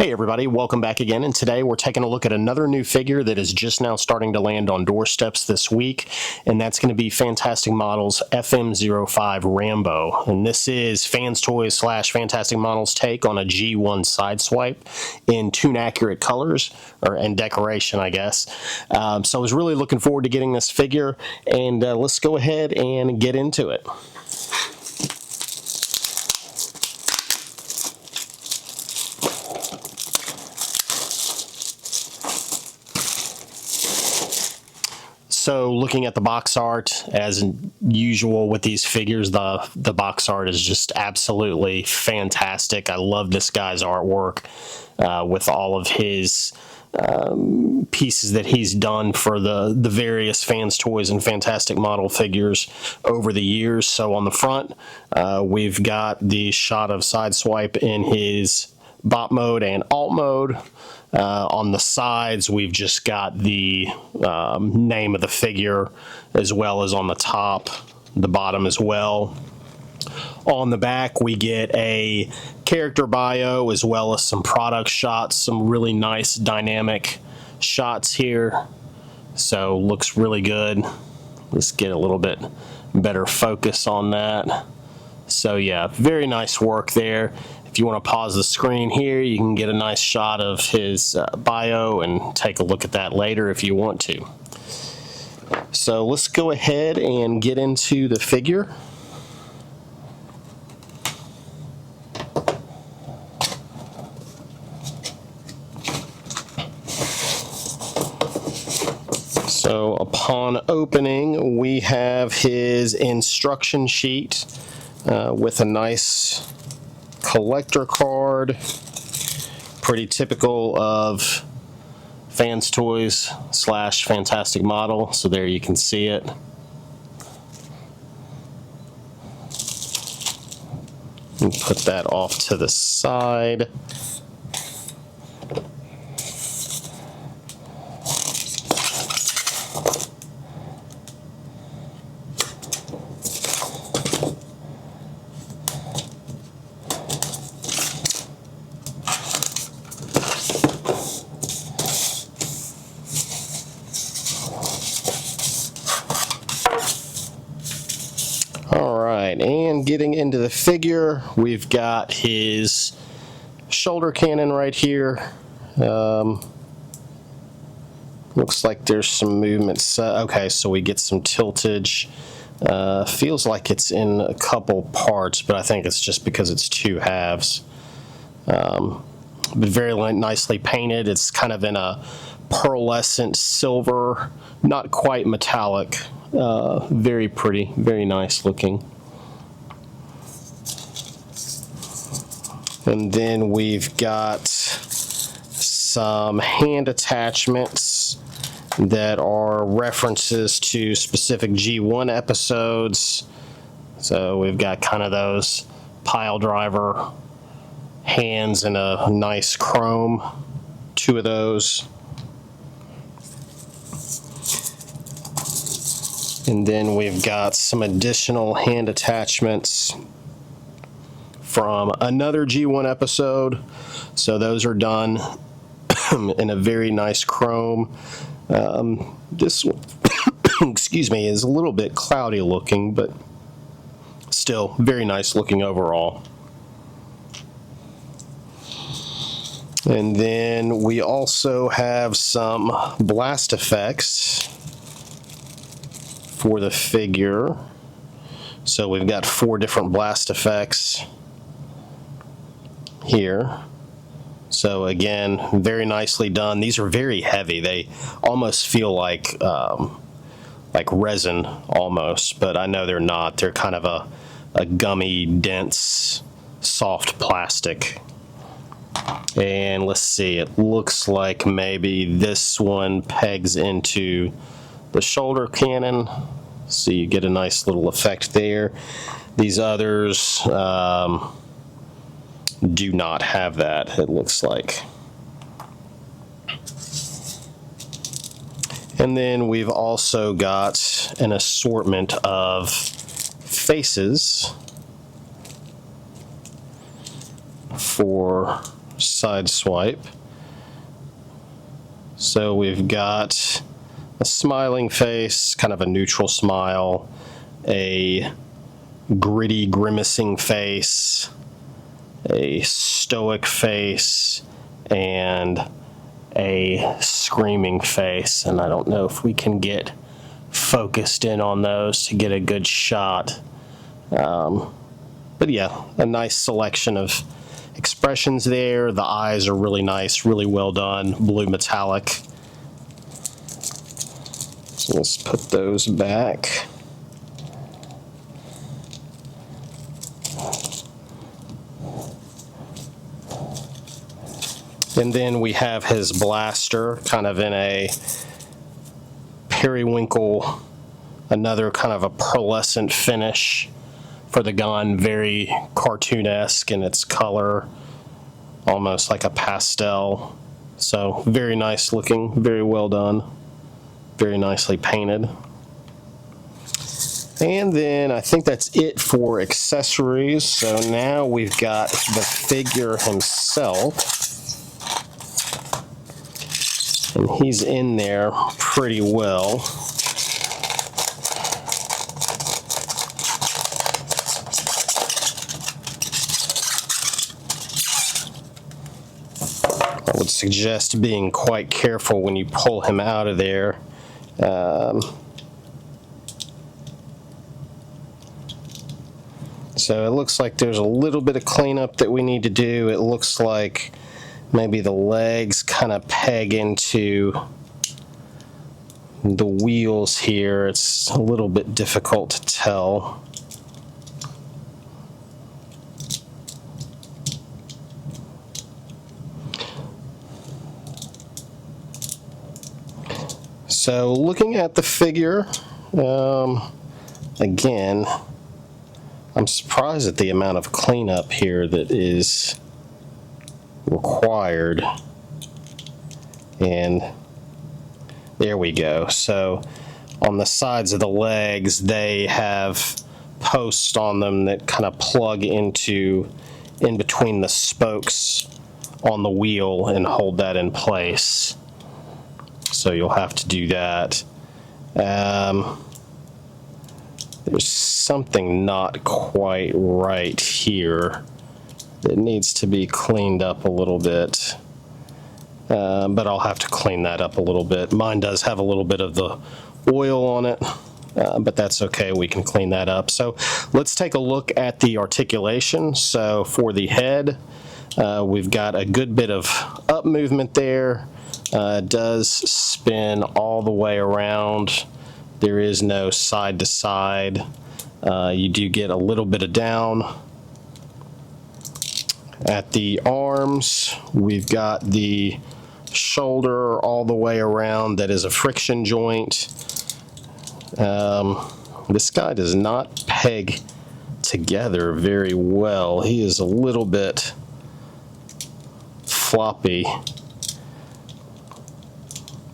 Hey everybody, welcome back again, and today we're taking a look at another new figure that is just now starting to land on doorsteps this week, and that's going to be Fantastic Models FM-05 Rambo. And this is FansToys / Fantastic Models take on a G1 Sideswipe in tune-accurate colors, and decoration, I guess. So I was really looking forward to getting this figure, and let's go ahead and get into it. So looking at the box art, as usual with these figures, the box art is just absolutely fantastic. I love this guy's artwork with all of his pieces that he's done for the various FansToys and Fantastic Model figures over the years. So on the front, we've got the shot of Sideswipe in his bot mode and alt mode. On the sides, we've just got the name of the figure, as well as on the top, the bottom as well. On the back, we get a character bio, as well as some product shots, some really nice dynamic shots here. So looks really good. Let's get a little bit better focus on that. So yeah, very nice work there. If you want to pause the screen here, you can get a nice shot of his bio and take a look at that later if you want to. So let's go ahead and get into the figure. So upon opening, we have his instruction sheet with a nice collector card, pretty typical of FansToys / Fantastic Model. So there you can see it. And put that off to the side. Alright, and getting into the figure, we've got his shoulder cannon right here. Looks like there's some movement. Okay, so we get some tiltage. Feels like it's in a couple parts, but I think it's just because it's two halves. But very nicely painted. It's kind of in a pearlescent silver, not quite metallic. Very pretty, very nice looking. And then we've got some hand attachments that are references to specific G1 episodes. So we've got kind of those pile driver hands in a nice chrome, two of those. And then we've got some additional hand attachments from another G1 episode. So those are done in a very nice chrome. This one, excuse me, is a little bit cloudy looking, but still very nice looking overall. And then we also have some blast effects for the figure. So we've got 4 different blast effects here. So again, very nicely done. These are very heavy. They almost feel like resin almost, but I know they're not. They're kind of a gummy, dense, soft plastic. And let's see, it looks like maybe this one pegs into the shoulder cannon, so you get a nice little effect there. These others do not have that, it looks like. And then we've also got an assortment of faces for Sideswipe. So we've got a smiling face, kind of a neutral smile, a gritty, grimacing face, a stoic face, and a screaming face. And I don't know if we can get focused in on those to get a good shot. But yeah, a nice selection of expressions there. The eyes are really nice, really well done, blue metallic. So let's put those back. And then we have his blaster, kind of in a periwinkle, another kind of a pearlescent finish for the gun, very cartoonesque in its color, almost like a pastel. So very nice looking, very well done, very nicely painted. And then I think that's it for accessories. So now we've got the figure himself. And he's in there pretty well. I would suggest being quite careful when you pull him out of there. So it looks like there's a little bit of cleanup that we need to do. It looks like maybe the legs kind of peg into the wheels here. It's a little bit difficult to tell. So looking at the figure, again, I'm surprised at the amount of cleanup here that is required. And there we go. So on the sides of the legs, they have posts on them that kind of plug into in between the spokes on the wheel and hold that in place. So you'll have to do that. There's something not quite right here that needs to be cleaned up a little bit. But I'll have to clean that up a little bit. Mine does have a little bit of the oil on it, but that's okay. We can clean that up. So let's take a look at the articulation. So for the head, we've got a good bit of up movement there. It does spin all the way around. There is no side to side. You do get a little bit of down. At the arms, we've got the shoulder all the way around. That is a friction joint. This guy does not peg together very well. He is a little bit floppy.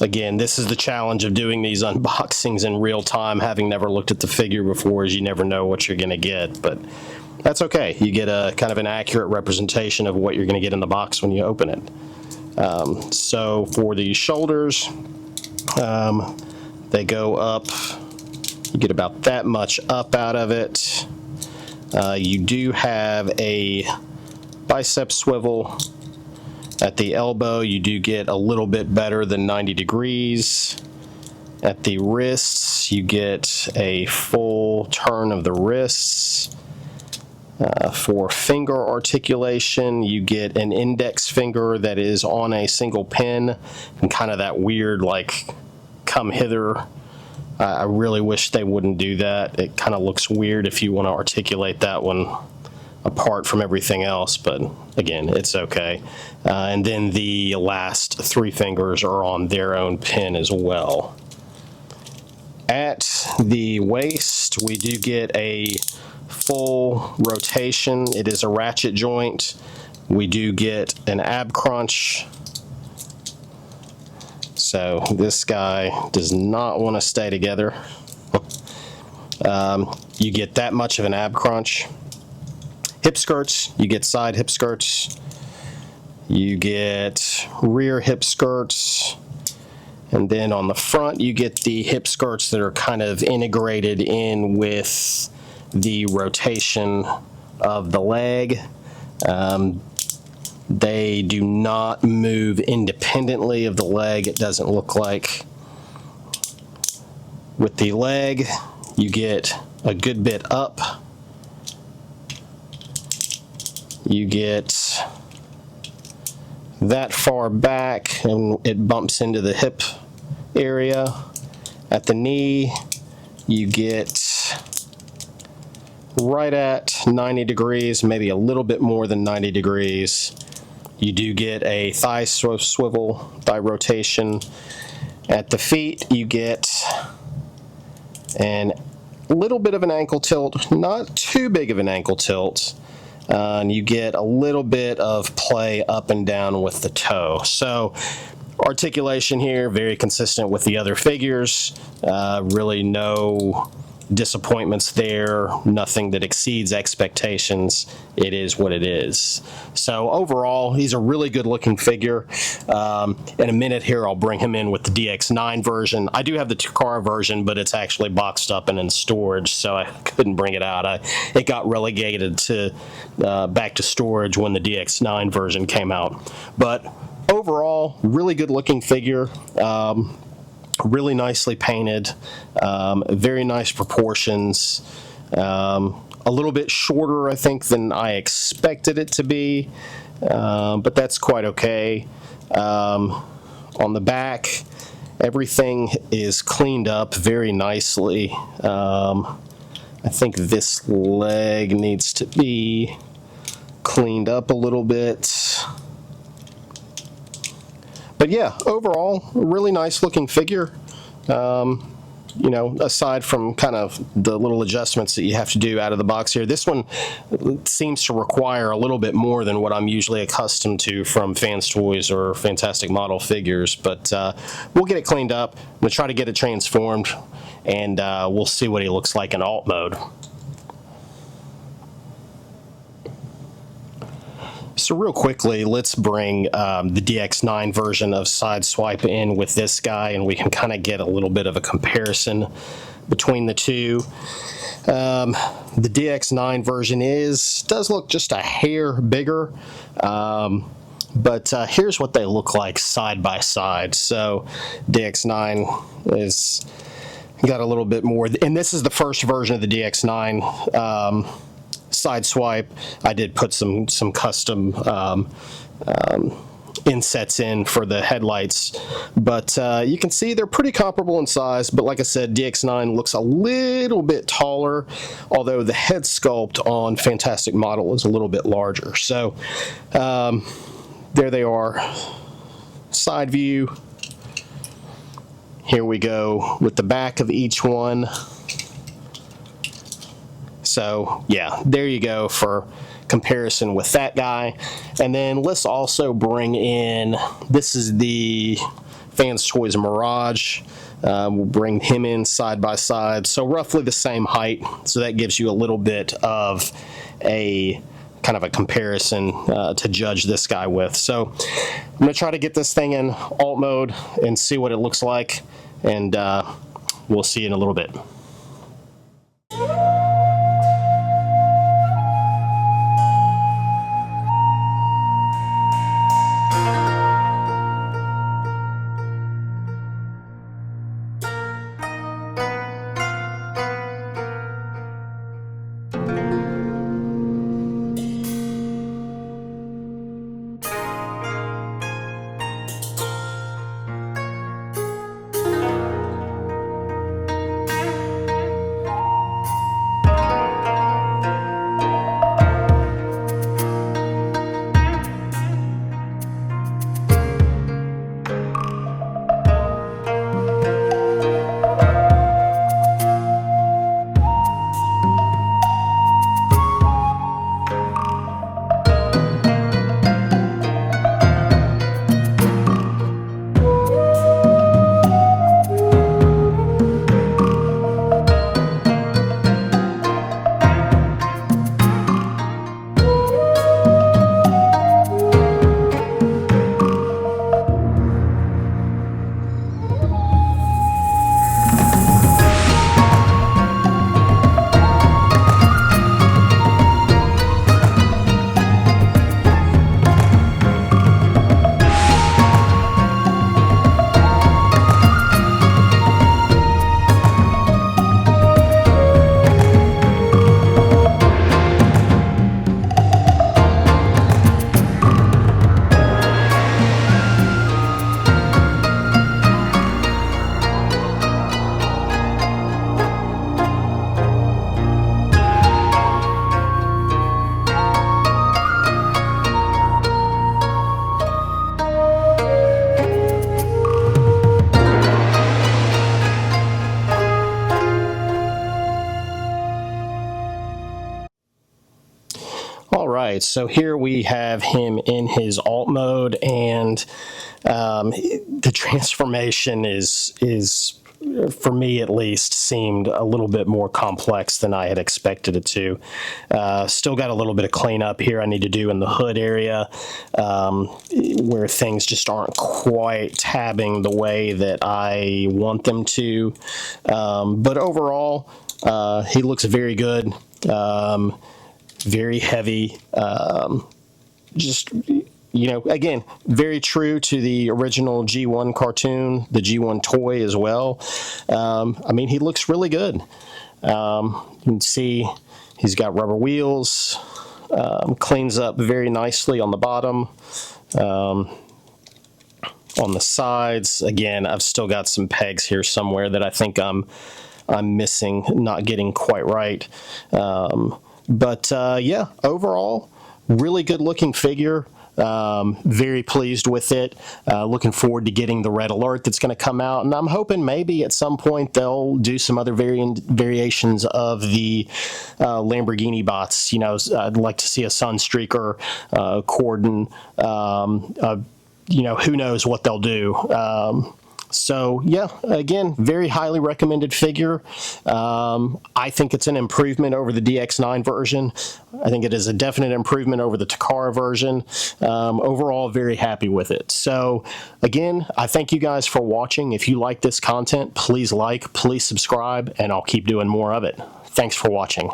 Again, this is the challenge of doing these unboxings in real time. Having never looked at the figure before, is you never know what you're going to get, but that's okay. You get a kind of an accurate representation of what you're going to get in the box when you open it. So for the shoulders, they go up. You get about that much up out of it. You do have a bicep swivel. At the elbow, you do get a little bit better than 90 degrees. At the wrists, you get a full turn of the wrists. For finger articulation, you get an index finger that is on a single pin, and kind of that weird, like, come hither. I really wish they wouldn't do that. It kind of looks weird if you want to articulate that one apart from everything else, but again, it's okay. And then the last three fingers are on their own pin as well. At the waist, we do get a full rotation. It is a ratchet joint. We do get an ab crunch. So this guy does not want to stay together. You get that much of an ab crunch. Hip skirts, you get side hip skirts. You get rear hip skirts, and then on the front you get the hip skirts that are kind of integrated in with the rotation of the leg. They do not move independently of the leg, it doesn't look like. With the leg, you get a good bit up. You get that far back, and it bumps into the hip area. At the knee, you get right at 90 degrees, maybe a little bit more than 90 degrees. You do get a thigh swivel, thigh rotation. At the feet, you get a little bit of an ankle tilt, not too big of an ankle tilt. And you get a little bit of play up and down with the toe. So articulation here, very consistent with the other figures. Really no disappointments there, nothing that exceeds expectations. It is what it is. So overall, he's a really good looking figure. In a minute here, I'll bring him in with the DX9 version. I do have the Takara version, but it's actually boxed up and in storage, so I couldn't bring it out. It got relegated to back to storage when the DX9 version came out. But overall, really good looking figure. Really nicely painted, very nice proportions, a little bit shorter I think than I expected it to be, but that's quite okay. On the back, everything is cleaned up very nicely. I think this leg needs to be cleaned up a little bit. But yeah, overall, really nice looking figure. You know, aside from kind of the little adjustments that you have to do out of the box here, this one seems to require a little bit more than what I'm usually accustomed to from FansToys or Fantastic Model figures. But we'll get it cleaned up. I'm going to try to get it transformed, and we'll see what he looks like in alt mode. So real quickly, let's bring the DX9 version of Sideswipe in with this guy, and we can kind of get a little bit of a comparison between the two. The DX9 version does look just a hair bigger, but here's what they look like side by side. So DX9 is got a little bit more, and this is the first version of the DX9 Sideswipe. I did put some custom insets in for the headlights, but you can see they're pretty comparable in size, but like I said, DX9 looks a little bit taller, although the head sculpt on Fantastic Model is a little bit larger. So there they are, side view. Here we go with the back of each one. So yeah, there you go for comparison with that guy. And then let's also bring in, this is the FansToys Mirage. We'll bring him in side by side, so roughly the same height. So that gives you a little bit of a kind of a comparison to judge this guy with. So I'm going to try to get this thing in alt mode and see what it looks like, and we'll see you in a little bit. right, so here we have him in his alt mode, and the transformation is for me at least, seemed a little bit more complex than I had expected it to. Still got a little bit of cleanup here I need to do in the hood area, where things just aren't quite tabbing the way that I want them to. But overall, he looks very good, very heavy, just... again, very true to the original G1 cartoon, the G1 toy as well. I mean, he looks really good. You can see he's got rubber wheels, cleans up very nicely on the bottom. On the sides, again, I've still got some pegs here somewhere that I think I'm missing, not getting quite right. Yeah, overall, really good looking figure. Very pleased with it. Looking forward to getting the red alert that's going to come out, and I'm hoping maybe at some point they'll do some other variations of the Lamborghini bots. I'd like to see a Sunstreaker, Corden. Who knows what they'll do. So yeah, again, very highly recommended figure. I think it's an improvement over the DX9 version. I think it is a definite improvement over the Takara version. Overall, very happy with it. So again, I thank you guys for watching. If you like this content, please like, please subscribe, and I'll keep doing more of it. Thanks for watching.